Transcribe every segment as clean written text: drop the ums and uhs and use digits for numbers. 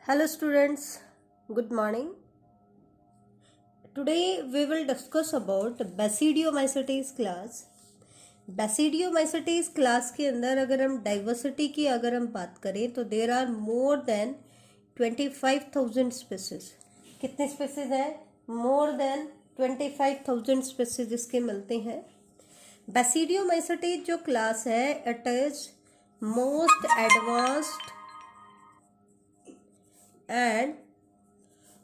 Hello students, good morning. Today we will discuss about Basidiomycetes class. Basidiomycetes class के अंदर अगर हम diversity की अगर हम बात करें तो there are more than 25,000 species. कितने स्पीसीज हैं? मोर देन 25,000 स्पीसीज इसके मिलते हैं. Basidiomycetes जो क्लास है it is most advanced and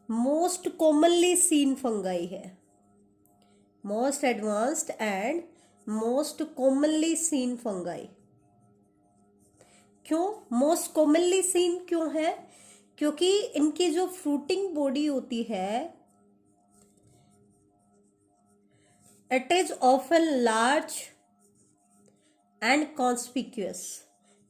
most commonly seen fungi है. Most advanced and most commonly seen fungi. क्यों मोस्ट कॉमनली सीन क्यों है? क्योंकि इनकी जो फ्रूटिंग बॉडी होती है it is often large and conspicuous.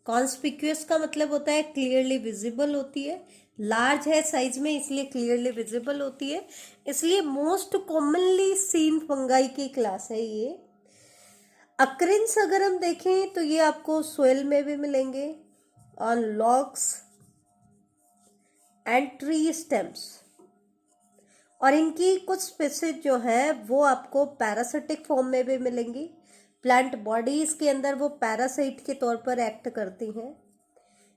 Conspicuous का मतलब होता है क्लियरली विजिबल होती है. लार्ज है साइज में इसलिए क्लियरली विजिबल होती है. इसलिए मोस्ट कॉमनली सीन फंगाई की क्लास है ये. अक्रेंस अगर हम देखें तो ये आपको सोइल में भी मिलेंगे on logs and tree stems. और इनकी कुछ स्पीसीज जो है वो आपको पैरासिटिक फॉर्म में भी मिलेंगी. प्लांट बॉडीज के अंदर वो पैरासाइट के तौर पर एक्ट करती हैं.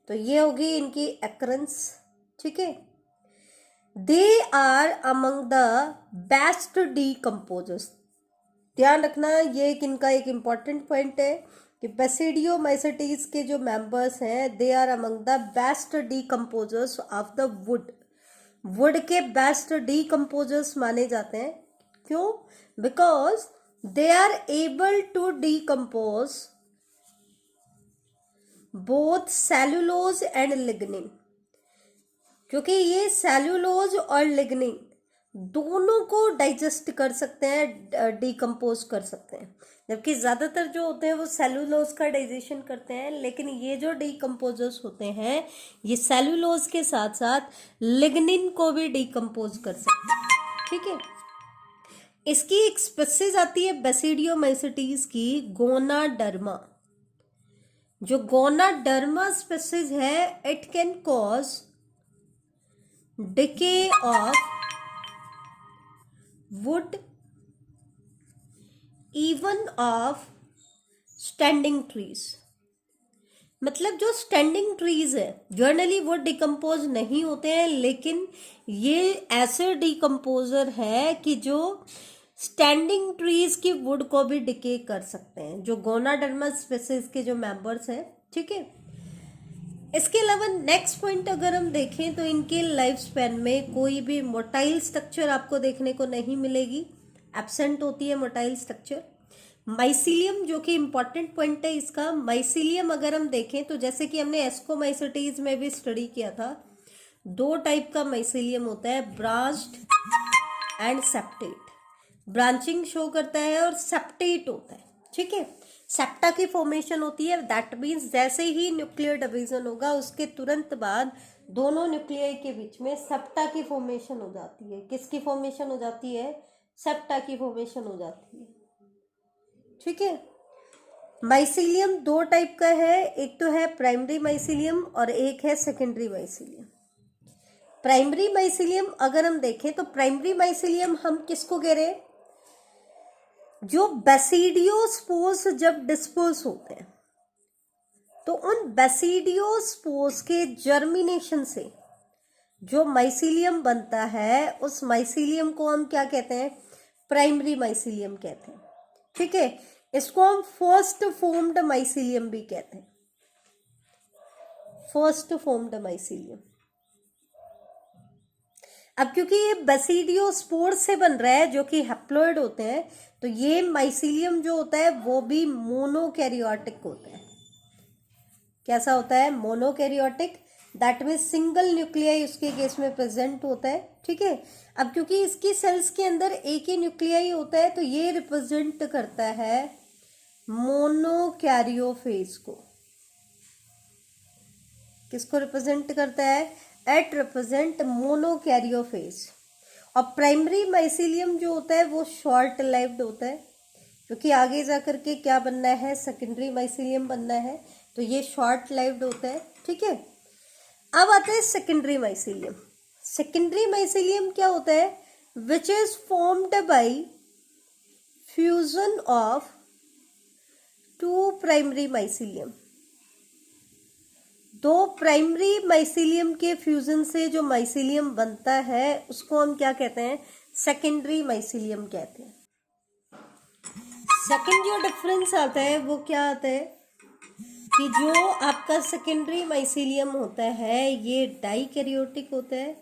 तो ये होगी इनकी अक्रेंस. ठीक है. They are among the best decomposers. ध्यान रखना ये इनका एक इम्पॉर्टेंट पॉइंट है कि बेसिडियोमाइसेटीज के जो मेंबर्स हैं they are among the best decomposers of the wood. Wood के बेस्ट डीकम्पोजर्स माने जाते हैं. क्यों? Because they are able to decompose both cellulose and lignin. क्योंकि ये सेलुलोज और लिग्निन दोनों को डाइजेस्ट कर सकते हैं, डीकम्पोज कर सकते हैं. जबकि ज़्यादातर जो होते हैं वो सेलुलोज का डाइजेशन करते हैं, लेकिन ये जो डीकम्पोजर्स होते हैं ये सेलुलोज के साथ साथ लिग्निन को भी डीकम्पोज कर सकते हैं. ठीक है. इसकी एक स्पीसीज आती है बेसिडियोमाइसेटीज की, गोनाडर्मा. जो गोनाडर्मा स्पीसीज है it can cause decay of wood, even of standing trees. मतलब जो स्टैंडिंग ट्रीज है जनरली वो डिकम्पोज नहीं होते हैं, लेकिन ये ऐसे डिकम्पोजर है कि जो स्टैंडिंग ट्रीज की वुड को भी डिके कर सकते हैं, जो गोनाडर्मा स्पीसीज के जो मेंबर्स हैं. ठीक है. इसके अलावा नेक्स्ट पॉइंट अगर हम देखें तो इनके लाइफ स्पैन में कोई भी मोटाइल स्ट्रक्चर आपको देखने को नहीं मिलेगी. एब्सेंट होती है मोटाइल स्ट्रक्चर. माइसीलियम जो कि इंपॉर्टेंट पॉइंट है इसका. माइसीलियम अगर हम देखें तो जैसे कि हमने एस्कोमाइसेटीज में भी स्टडी किया था, दो टाइप का माइसीलियम होता है, branched and septate. Branching show करता है और सेप्टेट होता है. ठीक है. सेप्टा की फॉर्मेशन होती है. दैट मीन्स जैसे ही न्यूक्लियर डिवीजन होगा उसके तुरंत बाद दोनों न्यूक्लियाई के बीच में सेप्टा की फॉर्मेशन हो जाती है. किसकी फॉर्मेशन हो जाती है? सेप्टा की फॉर्मेशन हो जाती है. ठीक है. माइसीलियम दो टाइप का है, एक तो है प्राइमरी माइसीलियम और एक है सेकेंडरी माइसीलियम. प्राइमरी माइसीलियम अगर हम देखें तो प्राइमरी माइसीलियम हम किसको कह रहे हैं? जो बेसिडियोस्पोर्स जब डिस्पर्स होते हैं तो उन बेसिडियोस्पोर्स के जर्मिनेशन से जो माइसीलियम बनता है उस माइसीलियम को हम क्या कहते हैं? प्राइमरी माइसीलियम कहते हैं. ठीक है. इसको हम फर्स्ट फॉर्म्ड माइसीलियम भी कहते हैं. First formed mycelium. अब क्योंकि ये बेसिडियोस्पोर से बन रहा है जो कि हैप्लॉइड होते हैं, तो ये माइसीलियम जो होता है वो भी मोनोकैरियोटिक होता है. कैसा होता है? Monokaryotic. That means single nuclei उसके केस में प्रेजेंट होता है. ठीक है. अब क्योंकि इसकी सेल्स के अंदर एक ही न्यूक्लियाई होता है तो ये रिप्रेजेंट करता है मोनोकैरियोफेज को. किसको रिप्रेजेंट करता है? It represent monokaryophase. और प्राइमरी माइसीलियम जो होता है वो शॉर्ट लाइव्ड होता है, क्योंकि आगे जाकर के क्या बनना है? सेकेंडरी माइसीलियम बनना है. तो ये शॉर्ट लाइव्ड होता है. ठीक है. अब आता है सेकेंडरी माइसीलियम। सेकेंडरी माइसीलियम क्या होता है? Which is formed by fusion of two primary mycelium. दो प्राइमरी माइसीलियम के फ्यूजन से जो माइसीलियम बनता है उसको हम क्या कहते हैं? सेकेंडरी माइसीलियम कहते हैं। सेकेंड जो डिफरेंस आता है वो क्या आता है कि जो आपका सेकेंडरी माइसीलियम होता है ये डाइकैरियोटिक होता है,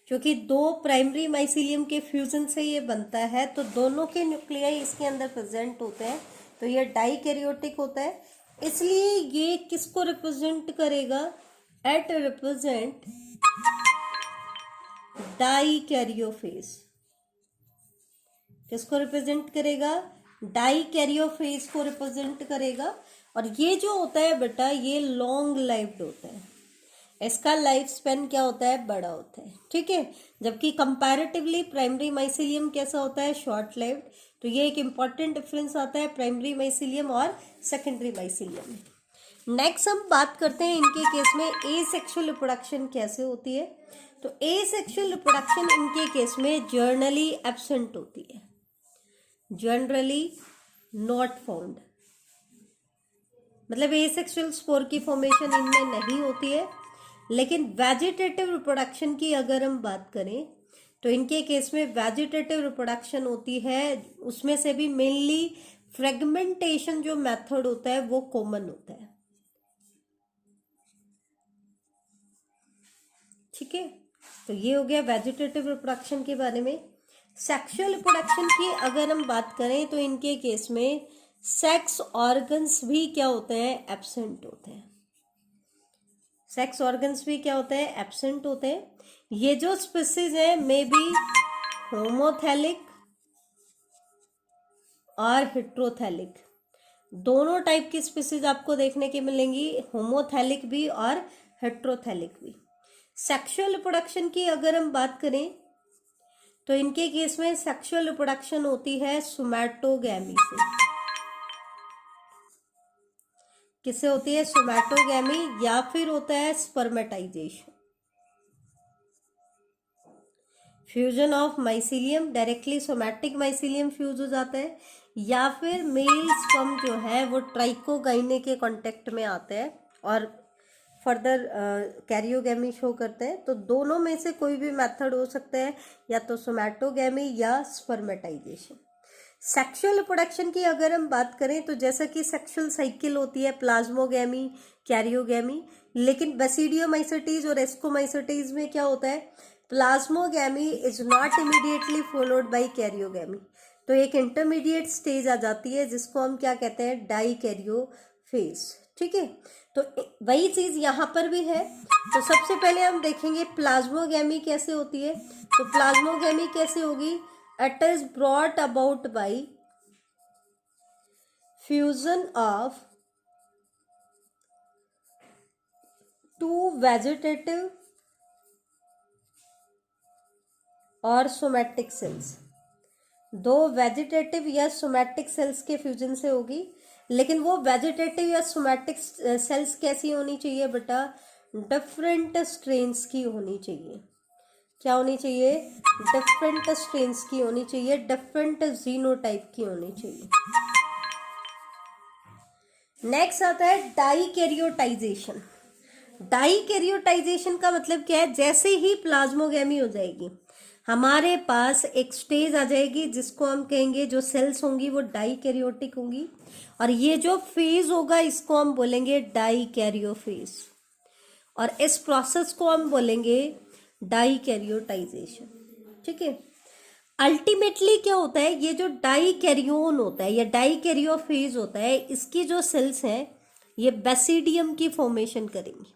क्योंकि दो प्राइमरी माइसीलियम के फ्यूजन से ये बनता है तो दोनों के न्यूक्लियाई इसके अंदर प्रेजेंट होते हैं, तो ये डाइकैरियोटिक होता है। इसलिए ये किसको रिप्रेजेंट करेगा? It represent dikaryophase. किसको रिप्रेजेंट करेगा? डाइकैरियोफेज को रिप्रेजेंट करेगा। और ये जो होता है बेटा ये लॉन्ग लाइव्ड होता है, इसका लाइफ स्पेन क्या होता है? बड़ा होता है, ठीक है। जबकि कंपैरेटिवली प्राइमरी माइसीलियम कैसा होता है? Short lived. तो ये एक इंपॉर्टेंट डिफरेंस आता है प्राइमरी माइसीलियम और सेकेंडरी माइसीलियम में। नेक्स्ट हम बात करते हैं इनके केस में एसेक्सुअल रिप्रोडक्शन कैसे होती है। तो एसेक्सुअल रिप्रोडक्शन इनके केस में जर्नली एब्सेंट होती है, जनरली नॉट फाउंड। मतलब एसेक्सुअल स्पोर की फॉर्मेशन इनमें नहीं होती है। लेकिन वेजिटेटिव रिप्रोडक्शन की अगर हम बात करें तो इनके केस में वेजिटेटिव रिप्रोडक्शन होती है, उसमें से भी मेनली फ्रेगमेंटेशन जो मेथड होता है वो कॉमन होता है, ठीक है। तो ये हो गया वेजिटेटिव रिप्रोडक्शन के बारे में। सेक्सुअल रिप्रोडक्शन की अगर हम बात करें तो इनके केस में सेक्स ऑर्गन्स भी क्या होते हैं? एब्सेंट होते हैं। सेक्स ऑर्गन्स भी क्या होते हैं? एब्सेंट होते हैं। ये जो स्पीसीज है मे बी होमोथैलिक और हेट्रोथैलिक, दोनों टाइप की स्पीसीज आपको देखने की मिलेंगी, होमोथैलिक भी और हेट्रोथैलिक भी। सेक्सुअल रिप्रोडक्शन की अगर हम बात करें तो इनके केस में सेक्सुअल रिप्रोडक्शन होती है सोमैटोगैमी से। किससे होती है? सोमैटोगैमी, या फिर होता है spermatization, fusion of mycelium, directly somatic mycelium fuse हो जाता है, या फिर मेल स्पर्म जो है वो ट्राइकोगाइने के कांटेक्ट में आते हैं और फर्दर कैरियोगैमी शो करते हैं। तो दोनों में से कोई भी मेथड हो सकता है, या तो सोमैटोगैमी या स्पर्मेटाइजेशन। सेक्सुअल रिप्रोडक्शन की अगर हम बात करें तो जैसा कि सेक्सुअल साइकिल होती है प्लाज्मोगैमी, कैरियोगैमी, लेकिन बेसिडियोमाइसेटीज और एस्कोमाइसेटीज में क्या होता है? Plasmogamy is not immediately followed by karyogamy. तो एक इंटरमीडिएट स्टेज आ जाती है जिसको हम क्या कहते हैं? डाइकैरियोफेज, ठीक है। तो वही चीज यहाँ पर भी है। तो सबसे पहले हम देखेंगे प्लाज्मोगैमी कैसे होती है। तो प्लाज्मोगैमी कैसे होगी? It is brought about by fusion of two vegetative और सोमैटिक सेल्स। दो वेजिटेटिव या सोमैटिक सेल्स के फ्यूजन से होगी। लेकिन वो वेजिटेटिव या सोमैटिक सेल्स कैसी होनी चाहिए बेटा? डिफरेंट स्ट्रेन्स की होनी चाहिए। क्या होनी चाहिए? डिफरेंट स्ट्रेन्स की होनी चाहिए, डिफरेंट जीनोटाइप की होनी चाहिए। नेक्स्ट आता है डाइकैरियोटाइजेशन। डाइकैरियोटाइजेशन का मतलब क्या है? जैसे ही प्लाज्मोगैमी हो जाएगी हमारे पास एक स्टेज आ जाएगी जिसको हम कहेंगे, जो सेल्स होंगी वो डाइकैरियोटिक होंगी, और ये जो फेज होगा इसको हम बोलेंगे डाइकैरियोफेज, और इस प्रोसेस को हम बोलेंगे डाइकैरियोटाइजेशन, ठीक है। अल्टीमेटली क्या होता है? ये जो डाइकैरियोन होता है या डाइकैरियोफेज होता है, इसकी जो सेल्स हैं ये बेसिडियम की फॉर्मेशन करेंगी।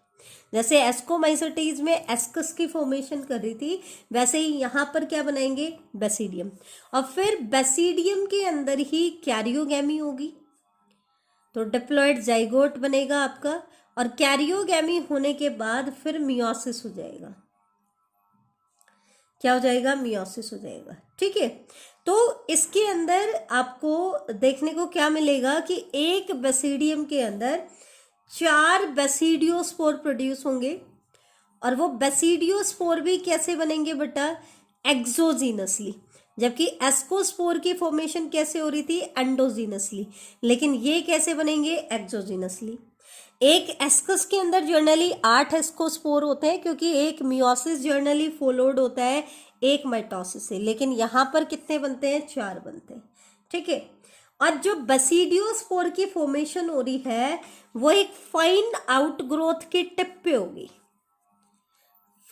जैसे एस्कोमाइसेटीज में एस्कस की फॉर्मेशन कर रही थी, वैसे ही यहाँ पर क्या बनाएंगे? बेसिडियम। और फिर बेसिडियम के अंदर ही कैरियोगैमी होगी, तो डिप्लॉयड जाइगोट बनेगा आपका, और कैरियोगैमी होने के बाद फिर मियोसिस हो जाएगा। क्या हो जाएगा? मियोसिस हो जाएगा, ठीक है। तो इसके अंदर आपको देखने को क्या मिलेगा कि एक बेसिडियम के अंदर 4 बेसिडियोस्पोर प्रोड्यूस होंगे, और वो बेसिडियोस्पोर भी कैसे बनेंगे बेटा, एक्सोजीनसली, जबकि एस्कोस्पोर की फॉर्मेशन कैसे हो रही थी, एंडोजीनसली, लेकिन ये कैसे बनेंगे, एक्सोजीनसली। एक एस्कस के अंदर जर्नली 8 एस्कोस्पोर होते हैं, क्योंकि एक मियोसिस जर्नली फॉलोड होता है एक माइटोसिस से, लेकिन यहाँ पर कितने बनते हैं, 4 बनते हैं, ठीक है। और जो बेसिडियोस्पोर की फॉर्मेशन हो रही है वो एक फाइन आउटग्रोथ की टिप पे होगी,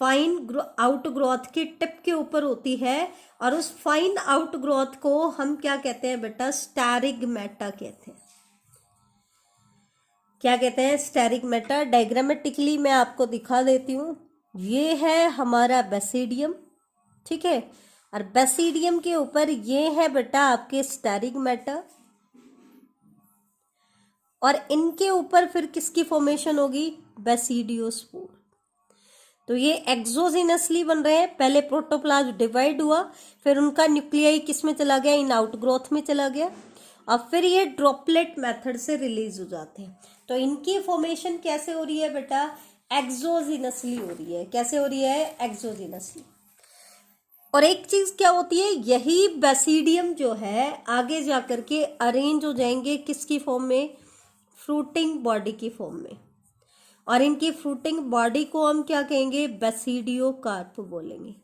फाइन आउटग्रोथ की टिप के ऊपर होती है, और उस फाइन आउटग्रोथ को हम क्या कहते हैं बेटा, स्टेरिगमेटा कहते हैं। क्या कहते हैं, स्टेरिगमेटा। डायग्रामेटिकली मैं आपको दिखा देती हूँ। ये है हमारा बेसिडियम, ठीक है, और बेसिडियम के ऊपर ये है बेटा आपके स्टेरिगमेटा, और इनके ऊपर फिर किसकी फॉर्मेशन होगी, बेसिडियोस्पोर। तो ये एक्सोजिनसली बन रहे हैं, पहले प्रोटोप्लाज्म डिवाइड हुआ, फिर उनका न्यूक्लियाई किस में चला गया, इन आउटग्रोथ में चला गया, और फिर ये ड्रॉपलेट मेथड से रिलीज हो जाते हैं। तो इनकी फॉर्मेशन कैसे हो रही है बेटा, एक्सोजिनसली हो रही है। कैसे हो रही है, एक्सोजिनसली। और एक चीज क्या होती है, यही बेसिडियम जो है आगे जाकर के अरेंज हो जाएंगे किसकी फॉर्म में, फ्रूटिंग बॉडी की फॉर्म में, और इनकी फ्रूटिंग बॉडी को हम क्या कहेंगे, बेसिडियोकार्प बोलेंगे,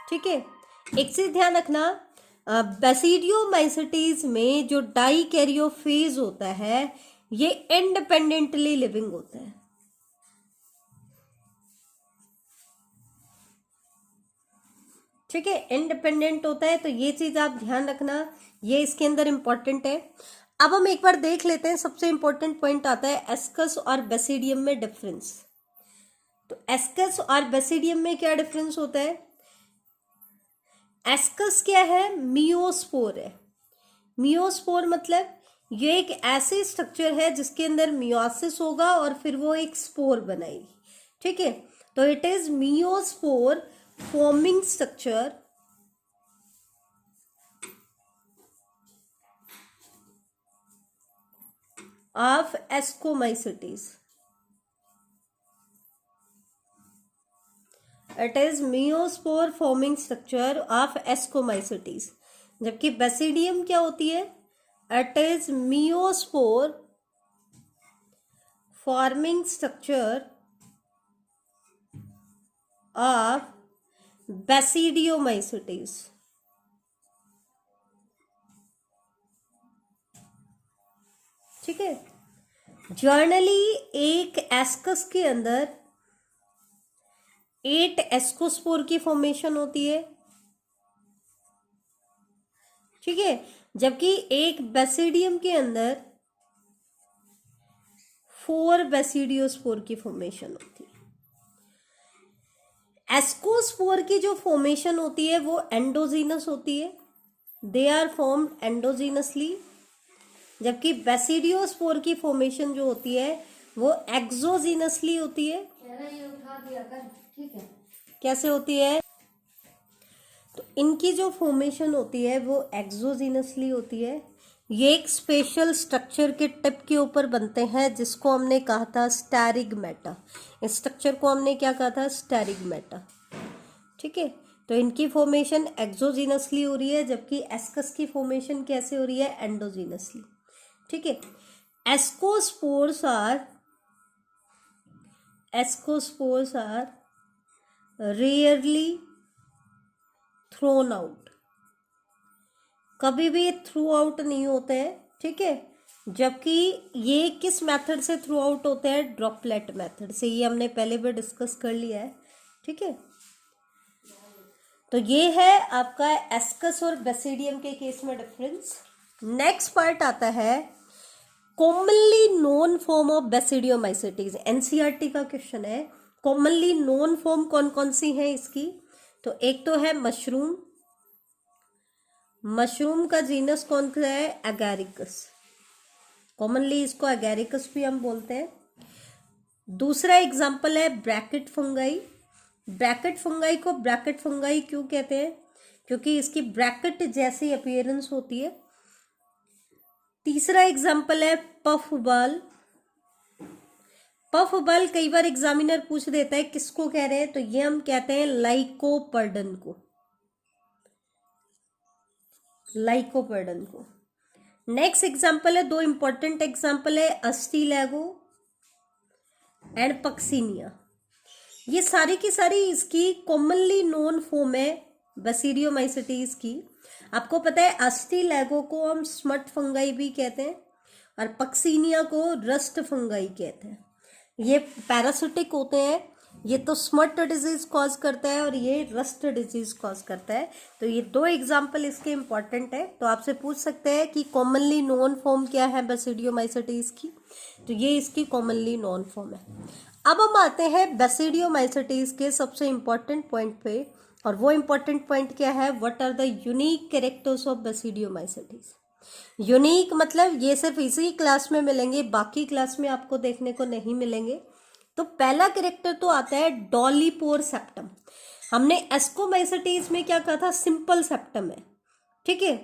ठीक है। एक चीज ध्यान रखना, बेसिडियोमाइसिटीज में जो डाइकैरियोफेज होता है ये इंडिपेंडेंटली लिविंग होता है, ठीक है, इंडिपेंडेंट होता है। तो ये चीज आप ध्यान रखना, ये इसके अंदर इंपॉर्टेंट है। अब हम एक बार देख लेते हैं, सबसे इंपॉर्टेंट पॉइंट आता है एस्कस और बेसिडियम में डिफरेंस। तो एस्कस और बेसिडियम में क्या डिफरेंस होता है, एस्कस क्या है, मियोस्पोर है। मियोस्पोर मतलब ये एक ऐसे स्ट्रक्चर है जिसके अंदर मियोसिस होगा और फिर वो एक स्पोर बनाएगी, ठीक है। तो it is meiospore forming structure of ascomycetes. It is meiospore forming structure of ascomycetes, जबकि बेसिडियम क्या होती है, it is meiospore forming structure of basidiomycetes, ठीक है। जर्नली एक एस्कस के अंदर 8 एस्कोस्पोर की फॉर्मेशन होती है, ठीक है, जबकि एक बेसिडियम के अंदर 4 बेसिडियोस्पोर की फॉर्मेशन होती है। एस्कोस्पोर की जो फॉर्मेशन होती है वो एंडोजीनस होती है, दे आर फॉर्म्ड एंडोजीनसली, जबकि बेसिडियोस्पोर की फॉर्मेशन जो होती है वो एक्सोजीनसली होती है। कैसे होती है, तो इनकी जो फॉर्मेशन होती है वो एक्सोजीनसली होती है। ये एक स्पेशल स्ट्रक्चर के टिप के ऊपर बनते हैं जिसको हमने कहा था स्टेरिगमेटा। इस स्ट्रक्चर को हमने क्या कहा था, स्टेरिगमेटा, ठीक है। तो इनकी फॉर्मेशन एक्सोजीनसली हो रही है, जबकि एस्कस की फॉर्मेशन कैसे हो रही है, एंडोजीनसली, ठीक है। Ascospores are rarely thrown out, कभी भी थ्रू आउट नहीं होते हैं, ठीक है। जबकि ये किस मेथड से थ्रू आउट होते हैं, ड्रॉपलेट मेथड से, ये हमने पहले भी डिस्कस कर लिया है, ठीक है। तो ये है आपका एस्कस और बेसिडियम के केस में डिफरेंस। नेक्स्ट पार्ट आता है commonly known form of basidiomycetes. NCERT का क्वेश्चन है, कॉमनली नोन फॉर्म कौन कौन सी है इसकी। तो एक तो है मशरूम, मशरूम का जीनस कौन सा है, एगैरिकस, कॉमनली इसको एगैरिकस भी हम बोलते हैं। दूसरा एग्जाम्पल है ब्रैकेट फंगाई। ब्रैकेट फंगाई को ब्रैकेट फंगाई क्यों कहते हैं, क्योंकि इसकी ब्रैकेट जैसी अपीयरेंस होती है। तीसरा एग्जाम्पल है पफ बाल, पफ बल कई बार एग्जामिनर पूछ देता है किसको कह रहे हैं, तो ये हम कहते हैं लाइकोपर्डन को, लाइकोपर्डन को। नेक्स्ट एग्जाम्पल है, दो इंपॉर्टेंट एग्जाम्पल है, अस्टिलैगो एंड पक्सिनिया। ये सारी की सारी इसकी कॉमनली नोन फॉर्म है बेसिडियोमाइसिटीज की। आपको पता है अस्टिलैगो को हम स्मट फंगाई भी कहते हैं और पक्सिनिया को रस्ट फंगाई कहते हैं। ये पैरासिटिक होते हैं, ये तो स्मट डिजीज कॉज करता है और ये रस्ट डिजीज कॉज करता है। तो ये दो एग्जाम्पल इसके इंपॉर्टेंट है। तो आपसे पूछ सकते हैं कि कॉमनली नोन फॉर्म क्या है बेसिडियोमाइसिटीज की, तो ये इसकी कॉमनली नोन फॉर्म है। अब हम आते हैं बेसिडियोमाइसिटीज के सबसे इंपॉर्टेंट पॉइंट पे, और वो इंपॉर्टेंट पॉइंट क्या है, what are the unique characters of basidiomycetes. Unique मतलब ये सिर्फ इसी क्लास में मिलेंगे, बाकी क्लास में आपको देखने को नहीं मिलेंगे। तो पहला कैरेक्टर तो आता है डॉलीपोर सेप्टम। हमने एस्कोमाइसिटीज में क्या कहा था, सिंपल सेप्टम है, ठीक है,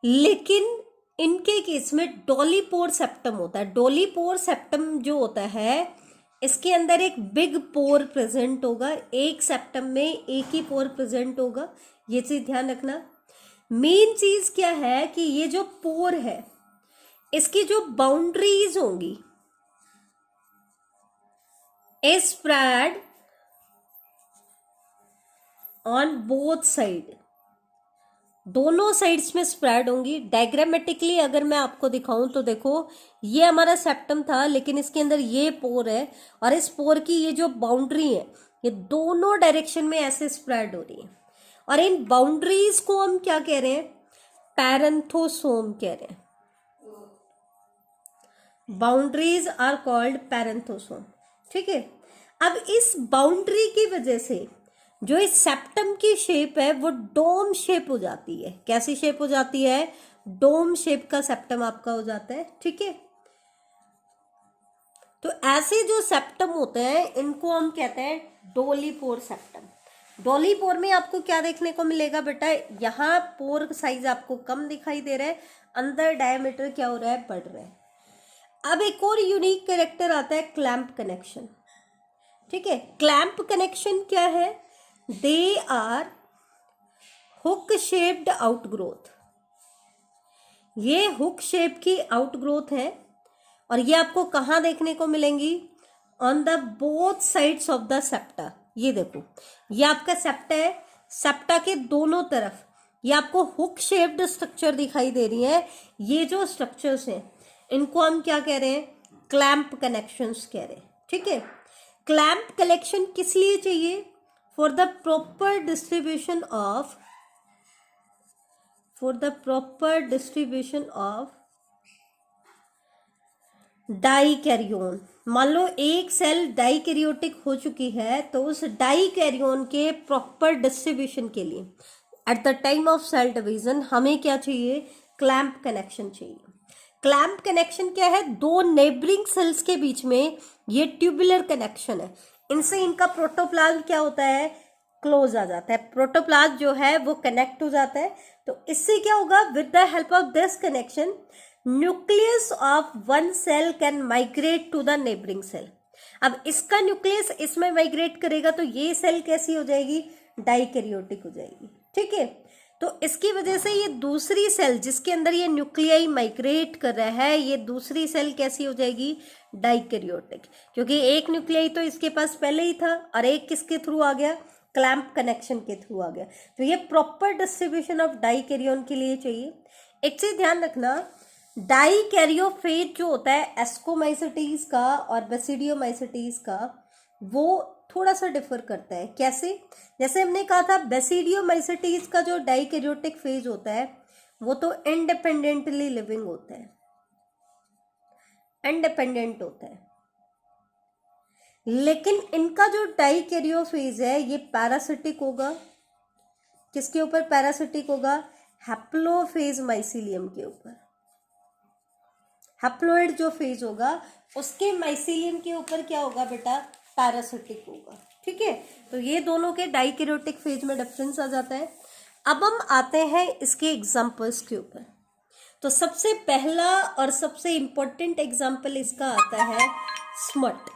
लेकिन इनके केस में डॉलीपोर सेप्टम होता है। डॉलीपोर सेप्टम जो होता है इसके अंदर एक बिग पोर प्रेजेंट होगा, एक सेप्टम में एक ही पोर प्रेजेंट होगा, ये चीज ध्यान रखना। मेन चीज क्या है कि ये जो पोर है इसकी जो बाउंड्रीज होंगी स्प्रेड ऑन बोथ साइड, दोनों साइड्स में स्प्रेड होंगी। डायग्रामेटिकली अगर मैं आपको दिखाऊं तो देखो, ये हमारा सेप्टम था लेकिन इसके अंदर ये पोर है, और इस पोर की ये जो बाउंड्री है ये दोनों डायरेक्शन में ऐसे स्प्रेड हो रही है, और इन बाउंड्रीज को हम क्या कह रहे हैं, पैरेंथोसोम कह रहे हैं। बाउंड्रीज आर कॉल्ड पैरेंथोसोम, ठीक है। अब इस बाउंड्री की वजह से जो इस सेप्टम की शेप है वो डोम शेप हो जाती है। कैसी शेप हो जाती है, डोम शेप का सेप्टम आपका हो जाता है, ठीक है। तो ऐसे जो सेप्टम होते हैं इनको हम कहते हैं डोलीपोर सेप्टम। डोलीपोर में आपको क्या देखने को मिलेगा बेटा, यहाँ पोर साइज आपको कम दिखाई दे रहा है, अंदर डायमीटर क्या हो रहा है, बढ़ रहा है। अब एक और यूनिक कैरेक्टर आता है क्लैंप कनेक्शन, ठीक है। क्लैंप कनेक्शन क्या है, they are hook shaped outgrowth. ये हुक शेप की आउटग्रोथ है और ये आपको कहाँ देखने को मिलेंगी, on the both sides of the septa. ये देखो, ये आपका सेप्टा है, सेप्टा के दोनों तरफ ये आपको हुक शेप्ड स्ट्रक्चर दिखाई दे रही है। ये जो स्ट्रक्चर्स हैं इनको हम क्या कह रहे हैं, क्लैंप कनेक्शंस कह रहे हैं, ठीक है। क्लैंप कनेक्शन किस लिए चाहिए, for the proper distribution of dikaryon. मान लो एक सेल डाइकैरियोटिक हो चुकी है, तो उस डाइकैरियोन के प्रॉपर डिस्ट्रीब्यूशन के लिए at the time of cell division हमें क्या चाहिए, क्लैंप कनेक्शन चाहिए। क्लैंप कनेक्शन क्या है, दो नेबरिंग सेल्स के बीच में ये ट्यूबुलर कनेक्शन है, इनसे इनका प्रोटोप्लाज्म क्या होता है, क्लोज आ जाता है। प्रोटोप्लाज्म जो है वो कनेक्ट हो जाता है, तो इससे क्या होगा, with the help of this connection nucleus of one cell can migrate to the neighbouring cell. अब इसका न्यूक्लियस इसमें माइग्रेट करेगा तो ये सेल कैसी हो जाएगी, डाइकैरियोटिक हो जाएगी, ठीक है। तो इसकी वजह से ये दूसरी सेल जिसके अंदर ये न्यूक्लियाई माइग्रेट कर रहा है, ये दूसरी सेल कैसी हो जाएगी, डाइकैरियोटिक, क्योंकि एक न्यूक्लियाई तो इसके पास पहले ही था और एक किसके थ्रू आ गया, क्लैंप कनेक्शन के थ्रू आ गया। तो ये प्रॉपर डिस्ट्रीब्यूशन ऑफ डाइकैरियोन के लिए चाहिए। एक चीज ध्यान रखना, डाइकैरियोफेज जो होता है एस्कोमाइसिटीज का और बेसिडियोमाइसिटीज का, वो थोड़ा सा डिफर करता है। कैसे, जैसे हमने कहा था बेसिडियोमाइसिटीज का जो डाइकैरियोटिक फेज होता है वो तो इंडिपेंडेंटली लिविंग होता है, इंडिपेंडेंट होता है, लेकिन इनका जो डाइकैरियोफेज है ये पैरासिटिक होगा। किसके ऊपर पैरासिटिक होगा, हैप्लोफेज माइसीलियम के ऊपर। हैप्लोइड जो फेज होगा उसके माइसीलियम के ऊपर क्या होगा बेटा, पैरासिटिक होगा, ठीक है। तो ये दोनों के डाइकैरियोटिक फेज में डिफरेंस आ जाता है। अब हम आते हैं इसके एग्जांपल्स के ऊपर। तो सबसे पहला और सबसे इंपॉर्टेंट एग्जांपल इसका आता है स्मट।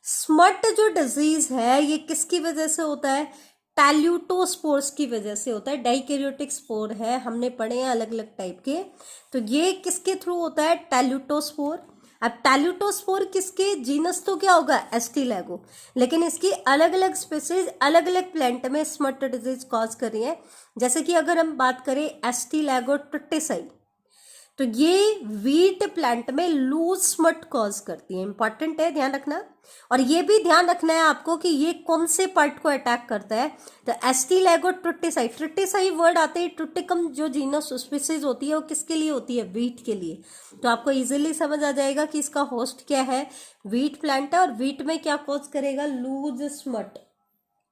स्मट जो डिजीज है ये किसकी वजह से होता है? टैल्यूटोस्पोर्स की वजह से होता है। डाइकैरियोटिक स्पोर है, हमने पढ़े हैं अलग अलग टाइप के। तो ये किसके थ्रू होता है? टैल्यूटोस्पोर। अब टैल्यूटोस्पोर किसके जीनस तो क्या होगा? एस्टिलैगो, लेकिन इसकी अलग अलग स्पीसीज अलग अलग प्लांट में स्मट डिजीज कॉज कर रही है। जैसे कि अगर हम बात करें एस्टिलैगो ट्रिटिसाई, तो ये वीट प्लांट में लूज स्मट कॉज करती है। इंपॉर्टेंट है, ध्यान रखना। और ये भी ध्यान रखना है आपको कि ये कौन से पार्ट को अटैक करता है। तो एस्टिलैगो ट्रिटिसाई, ट्रिटिसाई वर्ड आते ही ट्रिटिकम जो जीनस स्पीसीज होती है वो किसके लिए होती है? वीट के लिए। तो आपको इजीली समझ आ जाएगा कि इसका होस्ट क्या है? वीट प्लांट है। और वीट में क्या कॉज करेगा? Loose smut.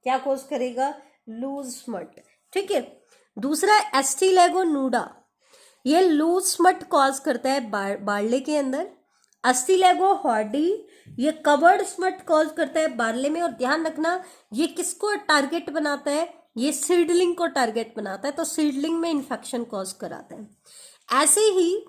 क्या कॉज करेगा? Loose smut. ठीक है। दूसरा एस्टिलैगो नूडा, ये लूज स्मट कॉज करता है बार्ले के अंदर। एस्टिलैगो हॉर्डी, ये कवर्ड स्मट कॉज करता है बार्ले में। और ध्यान रखना ये किसको टारगेट बनाता है? ये सीडलिंग को टारगेट बनाता है, तो सीडलिंग में इन्फेक्शन कॉज कराता है। ऐसे ही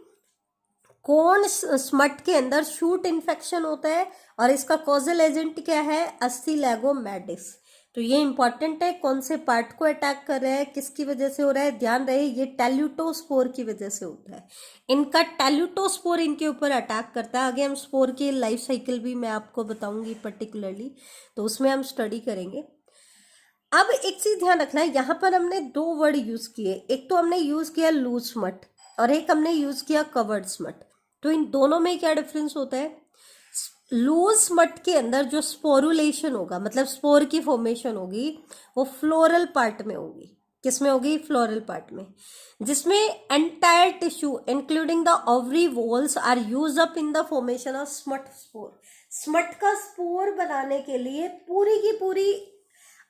कॉर्न स्मट के अंदर शूट इन्फेक्शन होता है और इसका कॉजल एजेंट क्या है? एस्टिलैगो मैडिस। तो ये इंपॉर्टेंट है, कौन से पार्ट को अटैक कर रहा है, किसकी वजह से हो रहा है, ध्यान रहे ये टैल्यूटोस्पोर की वजह से होता है। इनका टैल्यूटोस्पोर इनके ऊपर अटैक करता है। आगे हम स्पोर की लाइफ साइकिल भी मैं आपको बताऊंगी पर्टिकुलरली, तो उसमें हम स्टडी करेंगे। अब एक चीज ध्यान रखना है, यहाँ पर हमने दो वर्ड यूज किए। एक तो हमने यूज किया लूज स्मट और एक हमने यूज किया कवर्ड स्मट। तो इन दोनों में क्या डिफरेंस होता है? लूज स्मट के अंदर जो स्पोरुलेशन होगा, मतलब स्पोर की फॉर्मेशन होगी, वो फ्लोरल पार्ट में होगी। किसमें होगी? फ्लोरल पार्ट में, जिसमें entire tissue including the ovary walls are use up in the formation of smut spore. Smut का स्पोर बनाने के लिए पूरी की पूरी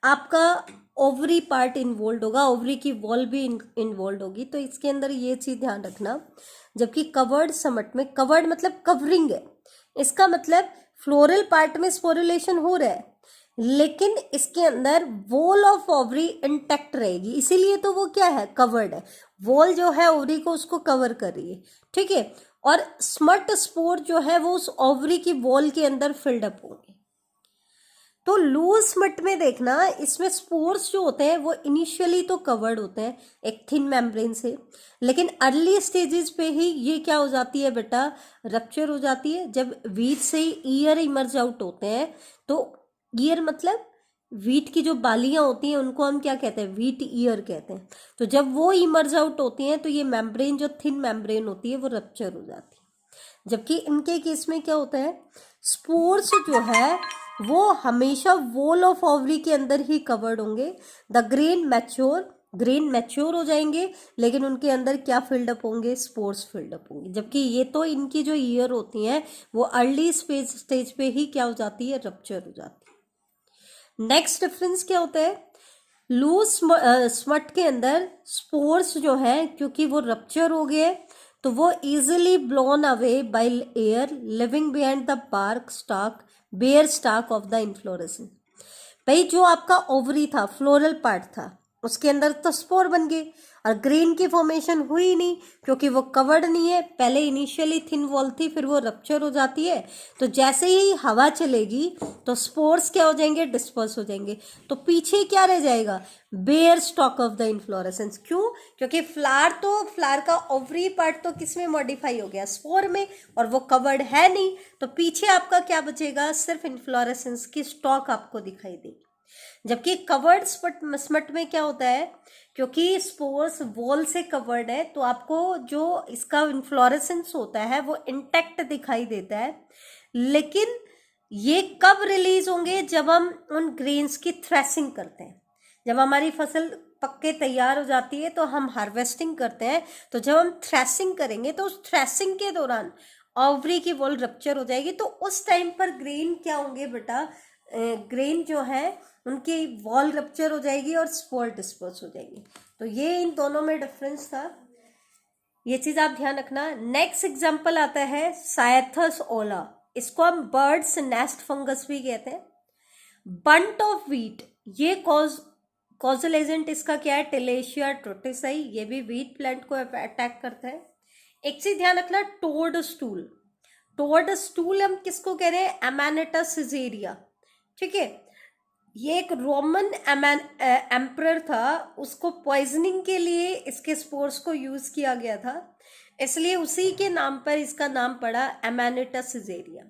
आपका ओवरी पार्ट इन्वॉल्व होगा, ओवरी की वॉल भी इन्वॉल्व होगी। तो इसके अंदर ये चीज ध्यान रखना। जबकि कवर्ड स्मट में, कवर्ड मतलब कवरिंग है, इसका मतलब फ्लोरल पार्ट में स्पोरुलेशन हो रहा है लेकिन इसके अंदर वॉल ऑफ ओवरी इंटैक्ट रहेगी, इसीलिए तो वो क्या है? कवर्ड है। वॉल जो है ओवरी को उसको कवर कर रही है। ठीक है। और स्मट स्पोर जो है वो उस ओवरी की वॉल के अंदर फिल्ड अप होंगे। तो लूज स्मट में देखना, इसमें स्पोर्स जो होते हैं वो इनिशियली तो कवर्ड होते हैं एक थिन मेम्ब्रेन से, लेकिन अर्ली स्टेजेस पे ही ये क्या हो जाती है बेटा? रप्चर हो जाती है। जब वीट से ही ईयर इमर्ज आउट होते हैं, तो ईयर मतलब वीट की जो बालियां होती हैं उनको हम क्या कहते हैं? वीट ईयर कहते हैं। तो जब वो इमर्ज आउट होती हैं तो ये मेम्ब्रेन जो थिन मेम्ब्रेन होती है वो रप्चर हो जाती है। जबकि इनके केस में क्या होता है? स्पोर्स जो है वो हमेशा वॉल ऑफ ओवरी के अंदर ही कवर्ड होंगे। द ग्रेन मैच्योर हो जाएंगे, लेकिन उनके अंदर क्या फिल्डअप होंगे? स्पोर्स फिल्डअप होंगे। जबकि ये तो इनकी जो ईयर होती हैं वो अर्ली स्टेज पे ही क्या हो जाती है? रप्चर हो जाती है। नेक्स्ट डिफरेंस क्या होता है? लूज स्मट के अंदर स्पोर्स जो है क्योंकि वो रप्चर हो गए तो वो easily blown away by air leaving behind the bark stalk, bare stalk of the inflorescence. भाई जो आपका ओवरी था, फ्लोरल पार्ट था, उसके अंदर तो स्पोर बन गए और ग्रेन की फॉर्मेशन हुई नहीं क्योंकि वो कवर्ड नहीं है। पहले इनिशियली थिन वॉल थी, फिर वो रप्चर हो जाती है। तो जैसे ही हवा चलेगी तो स्पोर्स क्या हो जाएंगे? डिस्पर्स हो जाएंगे। तो पीछे क्या रह जाएगा? Bare stalk of the inflorescence. क्यों? क्योंकि फ्लावर का ओवरी पार्ट तो किस में मॉडिफाई हो गया? स्पोर में, और वो कवर्ड है नहीं। तो पीछे आपका क्या बचेगा? सिर्फ इन्फ्लोरेसेंस की स्टॉक आपको दिखाई देगी। जबकि कवर्ड स्मट में क्या होता है? क्योंकि स्पोर्स वॉल से कवर्ड है तो आपको जो इसका इन्फ्लोरेसेंस होता है वो इंटैक्ट दिखाई देता है। लेकिन ये कब रिलीज होंगे? जब हम उन ग्रेन्स की थ्रेसिंग करते हैं। जब हमारी फसल पक्के तैयार हो जाती है तो हम हार्वेस्टिंग करते हैं। तो जब हम थ्रेसिंग करेंगे तो उस थ्रेसिंग के दौरान ओवरी की वॉल रप्चर हो जाएगी। तो उस टाइम पर ग्रेन क्या होंगे बेटा? ग्रेन जो है उनकी वॉल रप्चर हो जाएगी और स्पोर डिस्पर्स हो जाएगी। तो ये इन दोनों में डिफरेंस था, ये चीज आप ध्यान रखना। नेक्स्ट एग्जांपल आता है सायथस ओला, इसको हम बर्ड्स नेस्ट फंगस भी कहते हैं। बंट ऑफ व्हीट, ये कॉजल एजेंट इसका क्या है? टिलेशिया ट्रोटिसाई, ये भी व्हीट प्लांट को अटैक करता है। एक चीज ध्यान रखना, टोड स्टूल, टोड स्टूल हम किसको कह रहे हैं? एमानेटा सिजेरिया, ठीक है। ये एक रोमन एम्परर था, उसको पॉइजनिंग के लिए इसके स्पोर्स को यूज किया गया था, इसलिए उसी के नाम पर इसका नाम पड़ा एमानेटा सिजेरिया।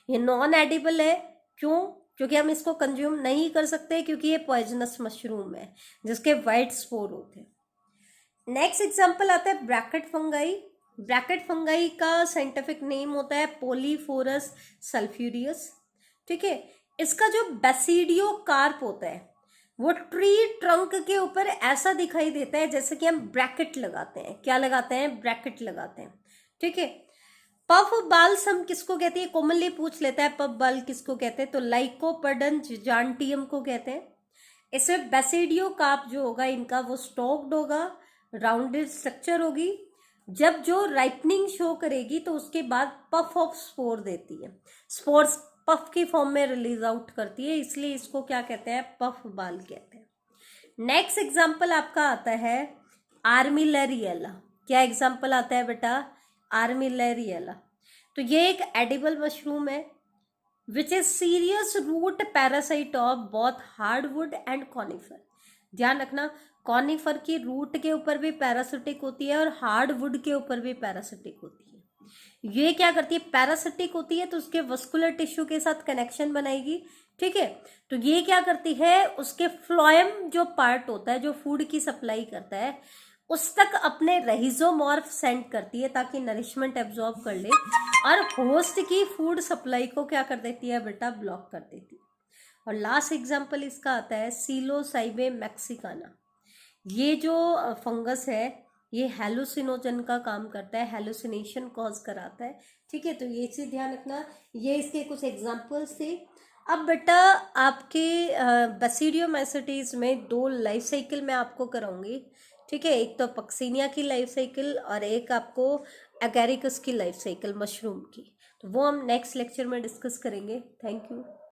ये नॉन एडिबल है, क्यों? क्योंकि हम इसको कंज्यूम नहीं कर सकते, क्योंकि ये पॉइजनस मशरूम है जिसके वाइट स्पोर होते हैं। नेक्स्ट एग्जाम्पल आता है ब्रैकेट फंगाई। ब्रैकेट फंगाई का साइंटिफिक नेम होता है पोलीफोरस सल्फ्यूरियस, ठीक है। इसका जो बेसिडियो कार्प होता है वो ट्री ट्रंक के ऊपर ऐसा दिखाई देता है जैसे कि हम ब्रैकेट लगाते हैं। क्या लगाते हैं? ब्रैकेट लगाते हैं, ठीक है। पफ बाल्स हम किसको कहते हैं? कॉमनली पूछ लेता है पफ बाल किसको कहते हैं, तो लाइकोपर्डन जिजांटियम को कहते हैं। इसमें बेसिडियो कार्प जो होगा इनका वो स्टॉक्ड होगा, राउंडेड स्ट्रक्चर होगी। जब जो राइपनिंग शो करेगी तो उसके बाद पफ ऑफ स्पोर देती है, स्पोर्स पफ की फॉर्म में रिलीज आउट करती है, इसलिए इसको क्या कहते हैं? पफ बाल कहते हैं। नेक्स्ट एग्जाम्पल आपका आता है आर्मिलेरियला। क्या एग्जाम्पल आता है बेटा? आर्मिलेरियला। तो ये एक एडिबल मशरूम है which is serious root parasite of both hardwood and conifer. ध्यान रखना, कॉनिफर की रूट के ऊपर भी पैरासिटिक होती है और हार्डवुड के ऊपर भी पैरासिटिक होती है। ये क्या करती है? पैरासिटिक होती है तो उसके वस्कुलर टिश्यू के साथ कनेक्शन बनाएगी, ठीक है। तो ये क्या करती है? उसके फ्लोएम जो पार्ट होता है जो फूड की सप्लाई करता है उस तक अपने रहिजोमॉर्फ सेंड करती है ताकि नरिशमेंट एब्जॉर्ब कर ले, और होस्ट की फूड सप्लाई को क्या कर देती है बेटा? ब्लॉक कर देती है। और लास्ट एग्जांपल इसका आता है सीलोसाइबे मैक्सिकाना। ये जो फंगस है ये हेलुसिनोजन का काम करता है, हेलुसिनेशन कॉज कराता है, ठीक है। तो ये चीज ध्यान रखना, ये इसके कुछ एग्जांपल्स थे। अब बेटा आपके बसीडियोमाइसिटीज में 2 लाइफ साइकिल मैं आपको कराऊंगी, ठीक है। एक तो पक्सीनिया की लाइफ साइकिल और एक आपको एगेरिकस की लाइफ साइकिल मशरूम की। तो वो हम नेक्स्ट लेक्चर में डिस्कस करेंगे। Thank you.